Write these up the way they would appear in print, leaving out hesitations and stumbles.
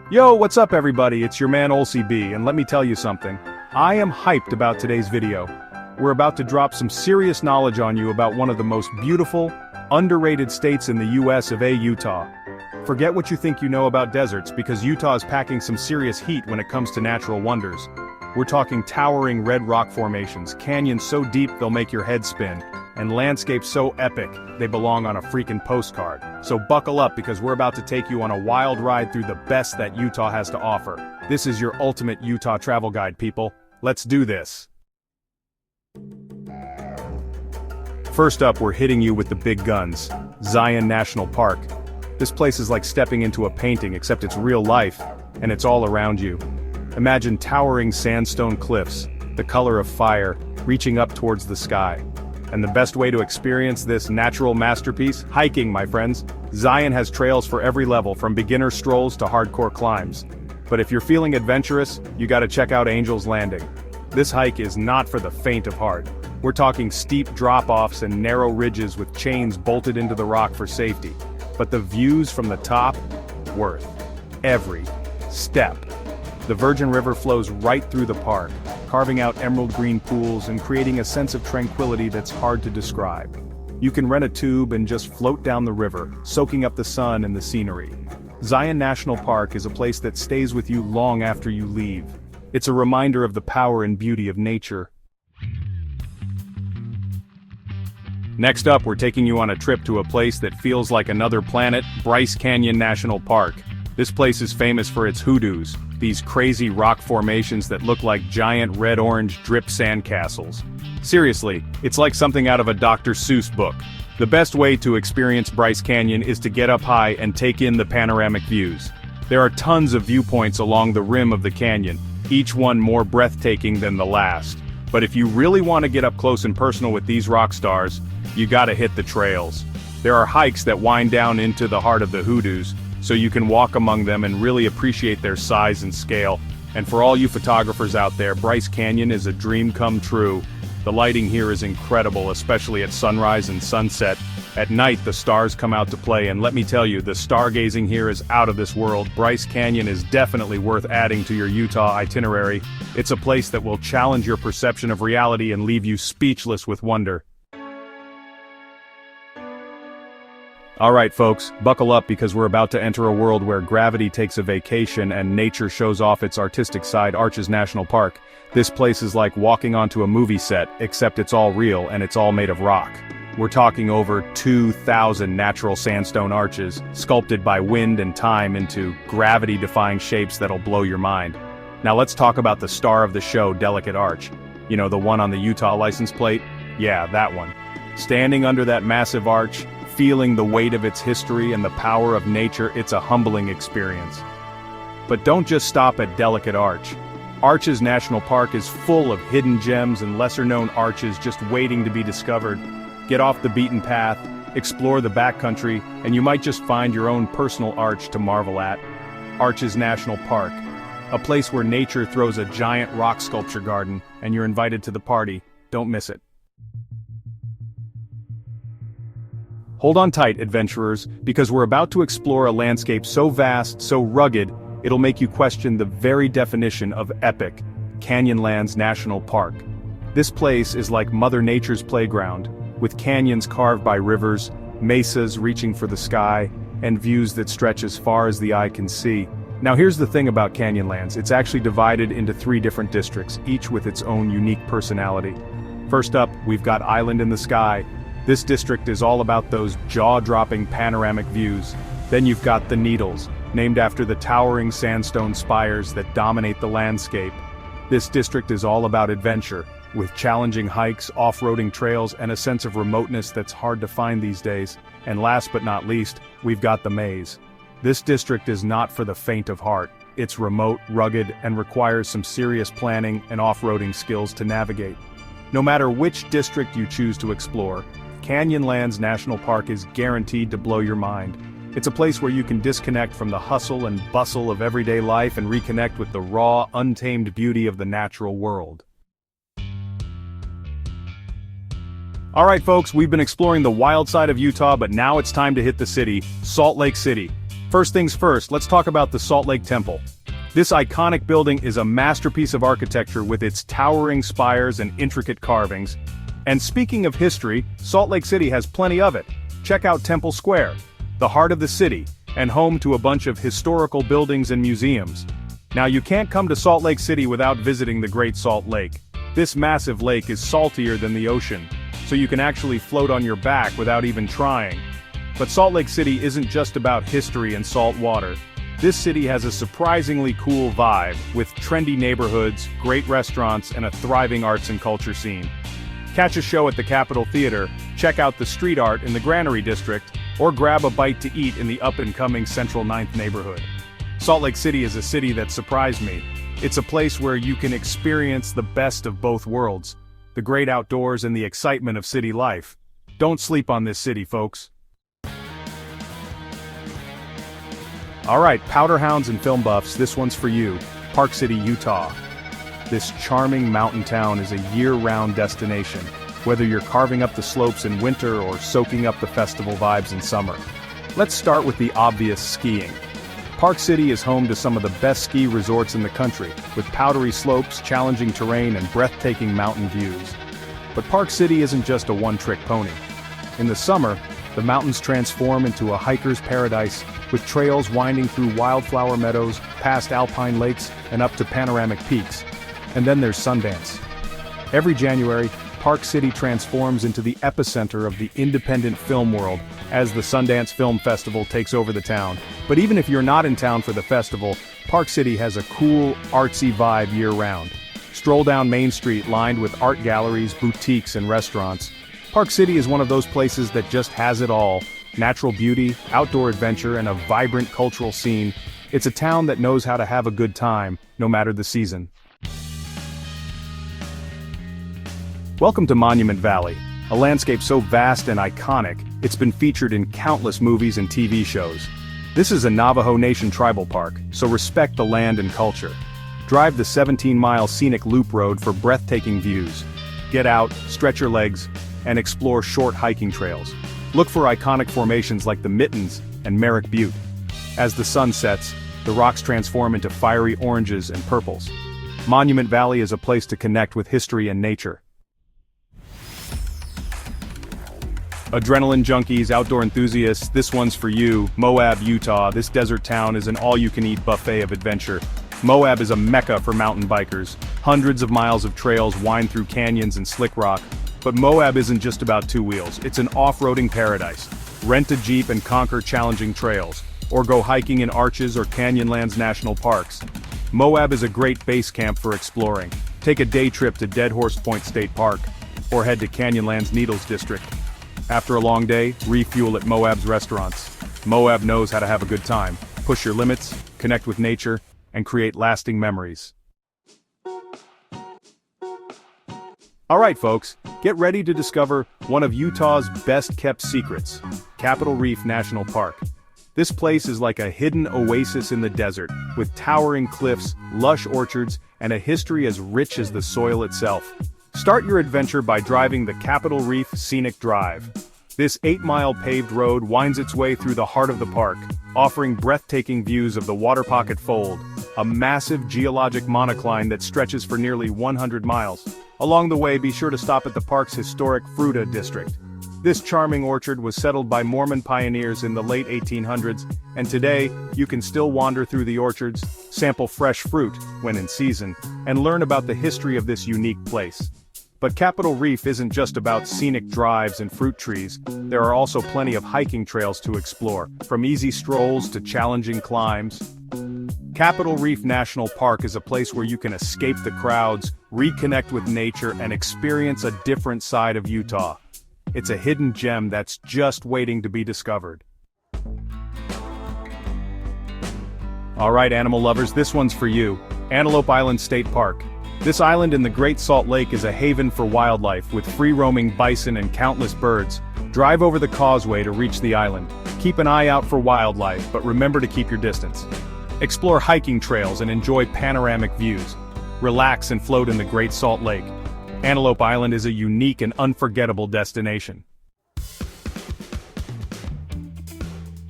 Yo, what's up everybody, it's your man OlCB, and let me tell you something. I am hyped about today's video. We're about to drop some serious knowledge on you about one of the most beautiful, underrated states in the US of Utah. Forget what you think you know about deserts because Utah is packing some serious heat when it comes to natural wonders. We're talking towering red rock formations, canyons so deep they'll make your head spin, and landscapes so epic they belong on a freaking postcard. So buckle up because we're about to take you on a wild ride through the best that Utah has to offer. This is your ultimate Utah travel guide, people. Let's do this. First up, we're hitting you with the big guns, Zion National Park. This place is like stepping into a painting, except it's real life, and it's all around you. Imagine towering sandstone cliffs, the color of fire, reaching up towards the sky. And the best way to experience this natural masterpiece? Hiking, my friends. Zion has trails for every level, from beginner strolls to hardcore climbs. But if you're feeling adventurous, you gotta check out Angel's Landing. This hike is not for the faint of heart. We're talking steep drop-offs and narrow ridges with chains bolted into the rock for safety. But the views from the top, worth every step. The Virgin River flows right through the park, carving out emerald green pools and creating a sense of tranquility that's hard to describe. You can rent a tube and just float down the river, soaking up the sun and the scenery. Zion National Park is a place that stays with you long after you leave. It's a reminder of the power and beauty of nature. Next up, we're taking you on a trip to a place that feels like another planet, Bryce Canyon National Park. This place is famous for its hoodoos, these crazy rock formations that look like giant red-orange drip sandcastles. Seriously, it's like something out of a Dr. Seuss book. The best way to experience Bryce Canyon is to get up high and take in the panoramic views. There are tons of viewpoints along the rim of the canyon, each one more breathtaking than the last. But if you really want to get up close and personal with these rock stars, you gotta hit the trails. There are hikes that wind down into the heart of the hoodoos, so you can walk among them and really appreciate their size and scale. And for all you photographers out there, Bryce Canyon is a dream come true. The lighting here is incredible, especially at sunrise and sunset. At night, the stars come out to play, and let me tell you, the stargazing here is out of this world. Bryce Canyon is definitely worth adding to your Utah itinerary. It's a place that will challenge your perception of reality and leave you speechless with wonder. Alright folks, buckle up because we're about to enter a world where gravity takes a vacation and nature shows off its artistic side. Arches National Park. This place is like walking onto a movie set, except it's all real and it's all made of rock. We're talking over 2,000 natural sandstone arches, sculpted by wind and time into gravity-defying shapes that'll blow your mind. Now let's talk about the star of the show, Delicate Arch. You know, the one on the Utah license plate? Yeah, that one. Standing under that massive arch, feeling the weight of its history and the power of nature, it's a humbling experience. But don't just stop at Delicate Arch. Arches National Park is full of hidden gems and lesser-known arches just waiting to be discovered. Get off the beaten path, explore the backcountry, and you might just find your own personal arch to marvel at. Arches National Park, a place where nature throws a giant rock sculpture garden, and you're invited to the party. Don't miss it. Hold on tight, adventurers, because we're about to explore a landscape so vast, so rugged, it'll make you question the very definition of epic, Canyonlands National Park. This place is like Mother Nature's playground, with canyons carved by rivers, mesas reaching for the sky, and views that stretch as far as the eye can see. Now here's the thing about Canyonlands, it's actually divided into 3 different districts, each with its own unique personality. First up, we've got Island in the Sky. This district is all about those jaw-dropping panoramic views. Then you've got the Needles, named after the towering sandstone spires that dominate the landscape. This district is all about adventure, with challenging hikes, off-roading trails, and a sense of remoteness that's hard to find these days. And last but not least, we've got the Maze. This district is not for the faint of heart. It's remote, rugged, and requires some serious planning and off-roading skills to navigate. No matter which district you choose to explore, Canyonlands National Park is guaranteed to blow your mind. It's a place where you can disconnect from the hustle and bustle of everyday life and reconnect with the raw, untamed beauty of the natural world. Alright folks, we've been exploring the wild side of Utah, but now it's time to hit the city, Salt Lake City. First things first, let's talk about the Salt Lake Temple. This iconic building is a masterpiece of architecture with its towering spires and intricate carvings. And speaking of history, Salt Lake City has plenty of it. Check out Temple Square, the heart of the city, and home to a bunch of historical buildings and museums. Now you can't come to Salt Lake City without visiting the Great Salt Lake. This massive lake is saltier than the ocean, so you can actually float on your back without even trying. But Salt Lake City isn't just about history and salt water. This city has a surprisingly cool vibe, with trendy neighborhoods, great restaurants, and a thriving arts and culture scene. Catch a show at the Capitol Theater, check out the street art in the Granary District, or grab a bite to eat in the up-and-coming Central 9th neighborhood. Salt Lake City is a city that surprised me. It's a place where you can experience the best of both worlds, the great outdoors and the excitement of city life. Don't sleep on this city, folks. Alright, powder hounds and film buffs, this one's for you. Park City, Utah. This charming mountain town is a year-round destination, whether you're carving up the slopes in winter or soaking up the festival vibes in summer. Let's start with the obvious: skiing. Park City is home to some of the best ski resorts in the country, with powdery slopes, challenging terrain, and breathtaking mountain views. But Park City isn't just a one-trick pony. In the summer, the mountains transform into a hiker's paradise, with trails winding through wildflower meadows, past alpine lakes, and up to panoramic peaks. And then there's Sundance. Every January, Park City transforms into the epicenter of the independent film world, as the Sundance Film Festival takes over the town. But even if you're not in town for the festival, Park City has a cool, artsy vibe year-round. Stroll down Main Street lined with art galleries, boutiques, and restaurants. Park City is one of those places that just has it all: natural beauty, outdoor adventure, and a vibrant cultural scene. It's a town that knows how to have a good time, no matter the season. Welcome to Monument Valley, a landscape so vast and iconic, it's been featured in countless movies and TV shows. This is a Navajo Nation tribal park, so respect the land and culture. Drive the 17-mile scenic loop road for breathtaking views. Get out, stretch your legs, and explore short hiking trails. Look for iconic formations like the Mittens and Merrick Butte. As the sun sets, the rocks transform into fiery oranges and purples. Monument Valley is a place to connect with history and nature. Adrenaline junkies, outdoor enthusiasts, this one's for you. Moab, Utah. This desert town is an all-you-can-eat buffet of adventure. Moab is a mecca for mountain bikers. Hundreds of miles of trails wind through canyons and slick rock. But Moab isn't just about two wheels, it's an off-roading paradise. Rent a Jeep and conquer challenging trails, or go hiking in Arches or Canyonlands National Parks. Moab is a great base camp for exploring. Take a day trip to Dead Horse Point State Park, or head to Canyonlands Needles District. After a long day, refuel at Moab's restaurants. Moab knows how to have a good time, push your limits, connect with nature, and create lasting memories. Alright folks, get ready to discover one of Utah's best-kept secrets, Capitol Reef National Park. This place is like a hidden oasis in the desert, with towering cliffs, lush orchards, and a history as rich as the soil itself. Start your adventure by driving the Capitol Reef Scenic Drive. This 8-mile paved road winds its way through the heart of the park, offering breathtaking views of the Water Pocket Fold, a massive geologic monocline that stretches for nearly 100 miles. Along the way, be sure to stop at the park's historic Fruita district. This charming orchard was settled by Mormon pioneers in the late 1800s, and today, you can still wander through the orchards, sample fresh fruit when in season, and learn about the history of this unique place. But Capitol Reef isn't just about scenic drives and fruit trees. There are also plenty of hiking trails to explore, from easy strolls to challenging climbs. Capitol Reef National Park is a place where you can escape the crowds, reconnect with nature, and experience a different side of Utah. It's a hidden gem that's just waiting to be discovered. Alright animal lovers, this one's for you. Antelope Island State Park. This island in the Great Salt Lake is a haven for wildlife, with free-roaming bison and countless birds. Drive over the causeway to reach the island. Keep an eye out for wildlife, but remember to keep your distance. Explore hiking trails and enjoy panoramic views. Relax and float in the Great Salt Lake. Antelope Island is a unique and unforgettable destination.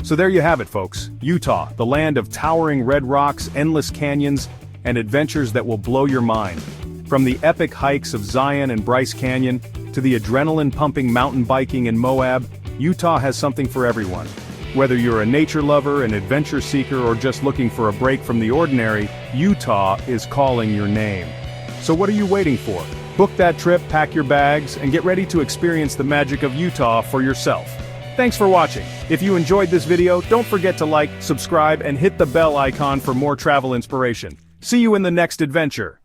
So there you have it, folks. Utah, the land of towering red rocks, endless canyons, and adventures that will blow your mind. From the epic hikes of Zion and Bryce Canyon, to the adrenaline-pumping mountain biking in Moab, Utah has something for everyone. Whether you're a nature lover, an adventure seeker, or just looking for a break from the ordinary, Utah is calling your name. So what are you waiting for? Book that trip, pack your bags, and get ready to experience the magic of Utah for yourself. Thanks for watching. If you enjoyed this video, don't forget to like, subscribe, and hit the bell icon for more travel inspiration. See you in the next adventure.